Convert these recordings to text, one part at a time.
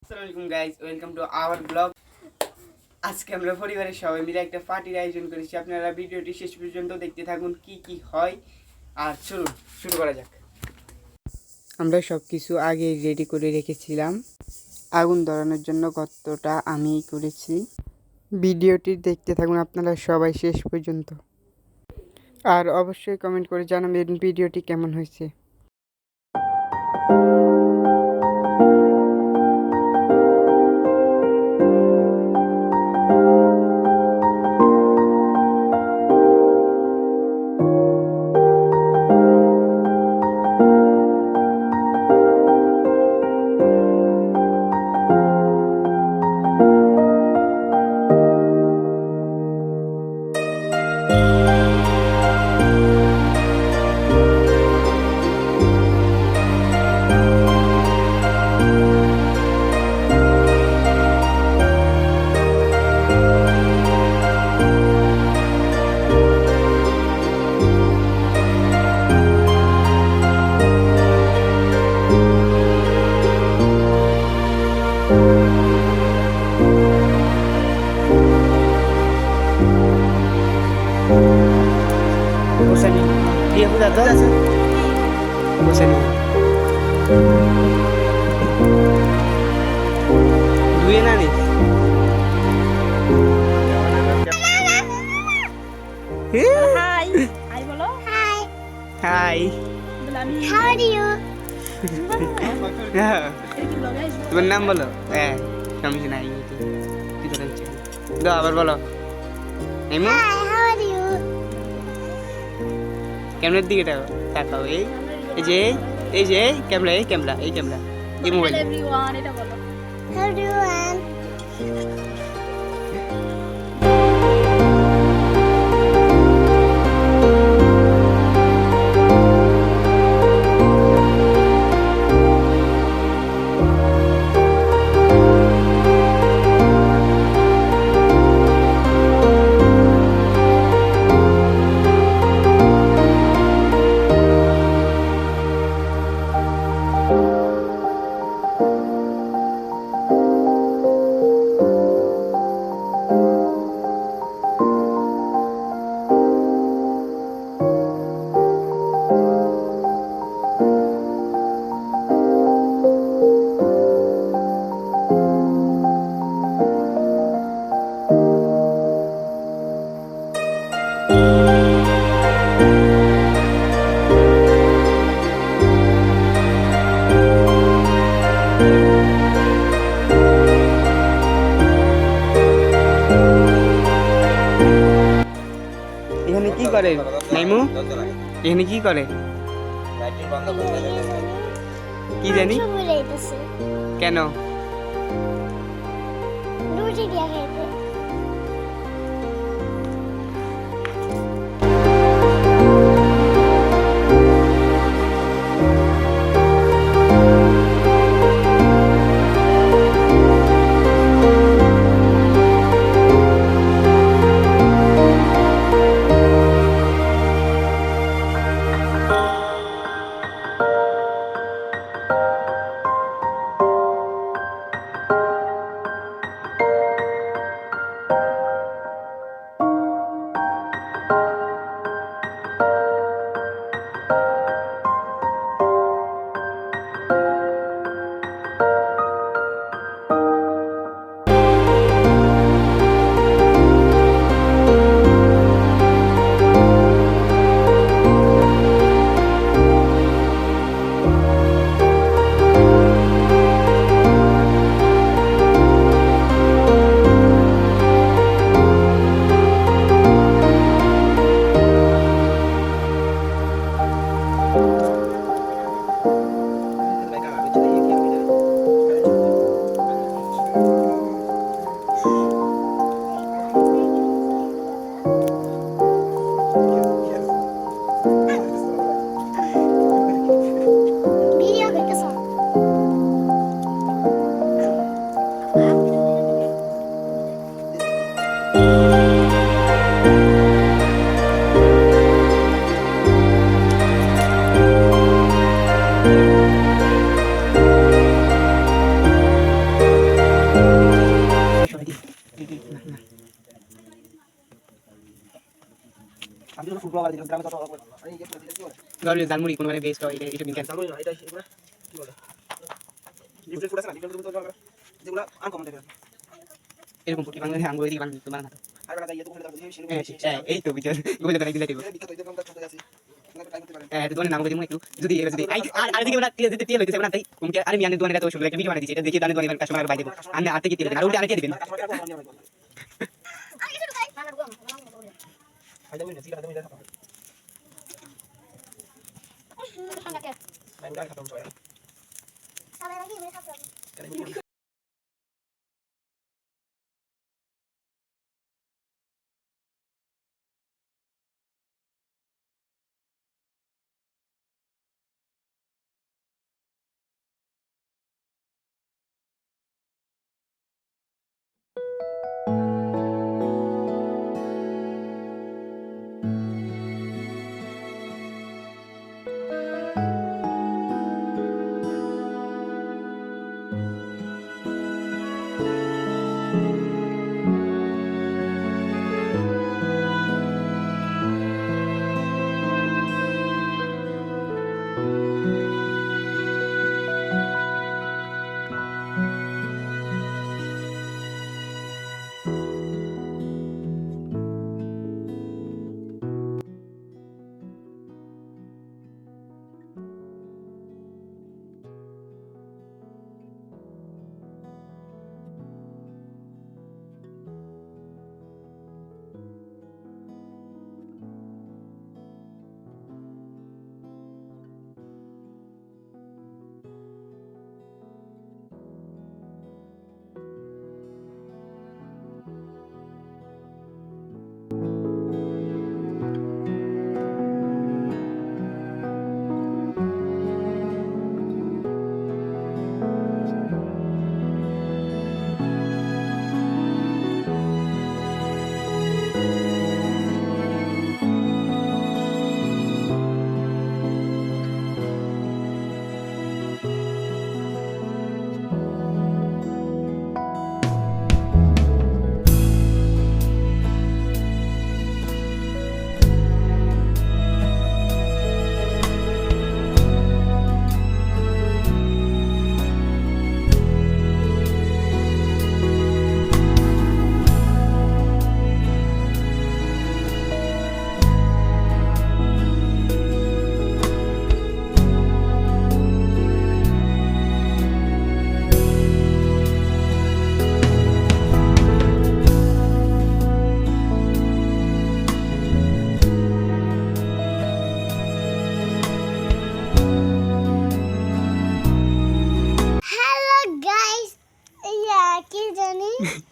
আসসালামু আলাইকুম guys, welcome to our blog. আজকে আমরা পরিবারের সবাই মিলে একটা পার্টির আয়োজন করেছি। আপনারা ভিডিওটি শেষ পর্যন্ত দেখতে থাকুন কি কি হয়। আর চলুন শুরু করা যাক। আমরা সব কিছু আগে রেডি করে রেখেছিলাম। আগুন ধরানোর জন্য গর্তটা আমিই করেছি। ভিডিওটি দেখতে থাকুন আপনারা সবাই শেষ পর্যন্ত। আর অবশ্যই কমেন্ট করে জানাবেন ভিডিওটি কেমন হয়েছে। Bosan nih, dia udah tahu sih. Bosan nih. Dua nih. Hi. Hi bolo. Hi, Hai. how are you? তোমার নাম বলো। সমস্যা নাই, কি ধরে হচ্ছে দাও আবার বলো। এমন Hi, how are you? ক্যামেরার দিকে তাকাও। এই যে ক্যামেরা, এই মোবাইল। Hello everyone, এটা বলো। How do you want? এখানে কি করে নাইমু? এখানে কি করে কি জানি? ছবি লাইতেছে কেন? রুটি দিয়া খাইতে গরু জালমুড়ি কোন মানে বেস্ট হয় এটা বিজ্ঞান এরকম পুটি বাংলা আঙ্গুর দিয়ে বানানো এই তো বিচার বলে দেন দিলে দিব দোকানের নাম বলে দিমু একটু যদি আর দিকে বলা তেল হইতেছে না তাই কুমকে আরে মিয়ানের দোকানে তো শুরু একটা ভিডিও বানাই দিয়েছি এটা দেখি দানের দোকানে কাস্টমার বাই দেব আমি আর থেকে তেল দেন আর উল্টে আরেকে দিবেন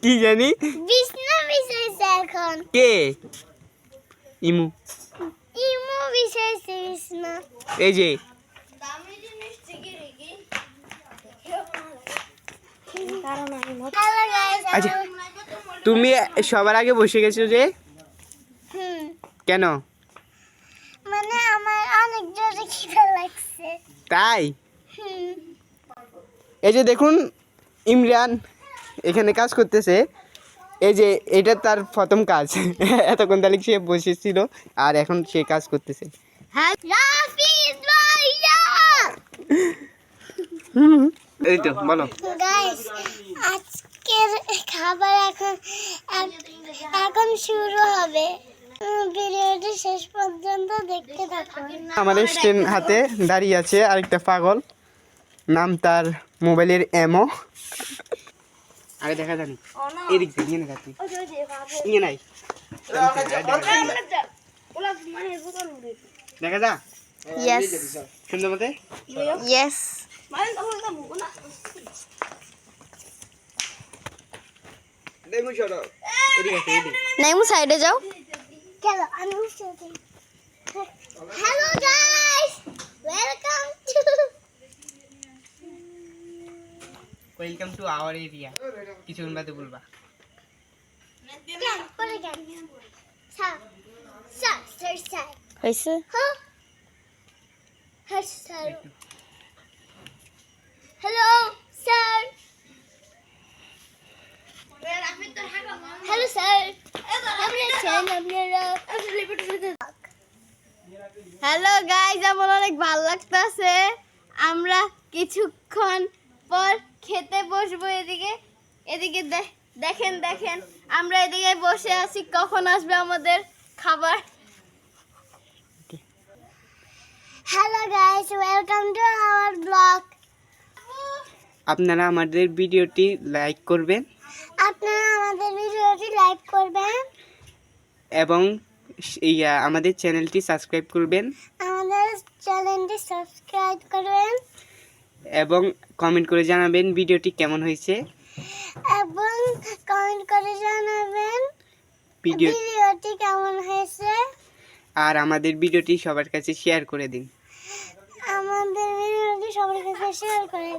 কি জানি বিষ্ণু বিশেষে এখন কে ইমু ইমু বিশেষে বিষ্ণু এই যে হ্যালো গাইস আচ্ছা তুমি সবার আগে বসে গেছো যে কেন মানে আমার অনেক জোরে খিদে লাগছে তাই এই যে দেখুন ইমরান এখানে কাজ করতেছে এই যে এটা তার প্রথম কাজ এতক্ষণ তাহলে সে বসেছিল আর এখন সে কাজ করতেছে রাফিজ ভাইয়া এই তো বলো গাইস আজকের খাবার এখন শুরু হবে ভিডিওটি শেষ পর্যন্ত দেখতে থাকুন আমাদের স্ট্যান্ড হাতে দাঁড়িয়ে আছে আরেকটা পাগল নাম তার মোবাইলের এমো আগে দেখা জানি এদিক থেকে নিয়ে যাচ্ছি নিয়ে নাই দেখা যা Yes. সুন্দর মতে Yes. দেখুন চলো এদিকে আছে এদিকে নাইমু সাইডে যাও চলো আমি উঠছি hello guys welcome to our area কিছুক্ষণ বাদে বলবা পরে গান স্যার স্যার স্যার স্যার হইছে হ্যাঁ sir hello sir hello sir কেমন আছেন আপনারা হ্যালো গাইজ, আমার অনেক ভালো লাগতেছে। আমরা কিছুক্ষণ পর খেতে বসবো। এদিকে এদিকে দেখেন দেখেন, আমরা এদিকে বসে আছি, কখন আসবে আমাদের খাবার। Hello guys, welcome to our blog. আপনারা আমাদের ভিডিওটি লাইক করবেন আপনারা আমাদের ভিডিওটি লাইক করবেন, এবং আমাদের চ্যানেলটি সাবস্ক্রাইব করবেন আমাদের চ্যানেলটি সাবস্ক্রাইব করবেন এবং কমেন্ট করে জানাবেন ভিডিওটি কেমন হয়েছে। এবং কমেন্ট করে জানাবেন ভিডিও ভিডিওটি কেমন হয়েছে। আর আমাদের ভিডিওটি সবার কাছে শেয়ার করে দিন। আমাদের ভিডিওটি সবার কাছে শেয়ার করে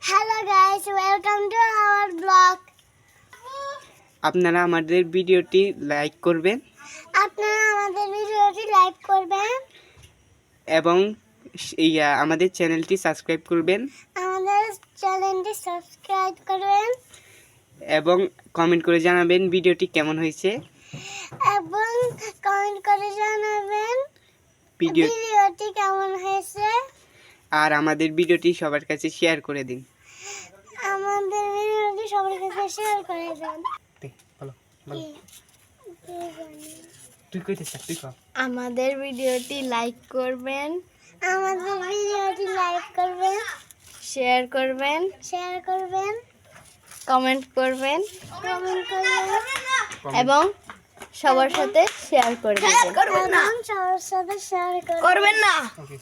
hello guys, welcome to our blog. আপনারা আমাদের ভিডিওটি লাইক করবেন আপনারা আমাদের ভিডিওটি লাইক করবেন এবং আমাদের চ্যানেলটি সাবস্ক্রাইব করবেন আমাদের চ্যানেলটি সাবস্ক্রাইব করবেন এবং কমেন্ট করে জানাবেন ভিডিওটি কেমন হয়েছে। এবং কমেন্ট করে জানাবেন ভিডিও ভিডিওটি কেমন হয়েছে। আর আমাদের ভিডিওটি সবার কাছে শেয়ার করে দিন। আমাদের ভিডিওটি সবার কাছে শেয়ার করে দেন। বলো তুই কইতেছ, তুই কর। আমাদের ভিডিওটি লাইক করবেন, আমাদের ভিডিওটি লাইক করবেন, শেয়ার করবেন, শেয়ার করবেন, কমেন্ট করবেন কমেন্ট করবেন এবং সবার সাথে শেয়ার করে দেবেন। এবং সবার সাথে শেয়ার করবেন। করবেন না। ওকে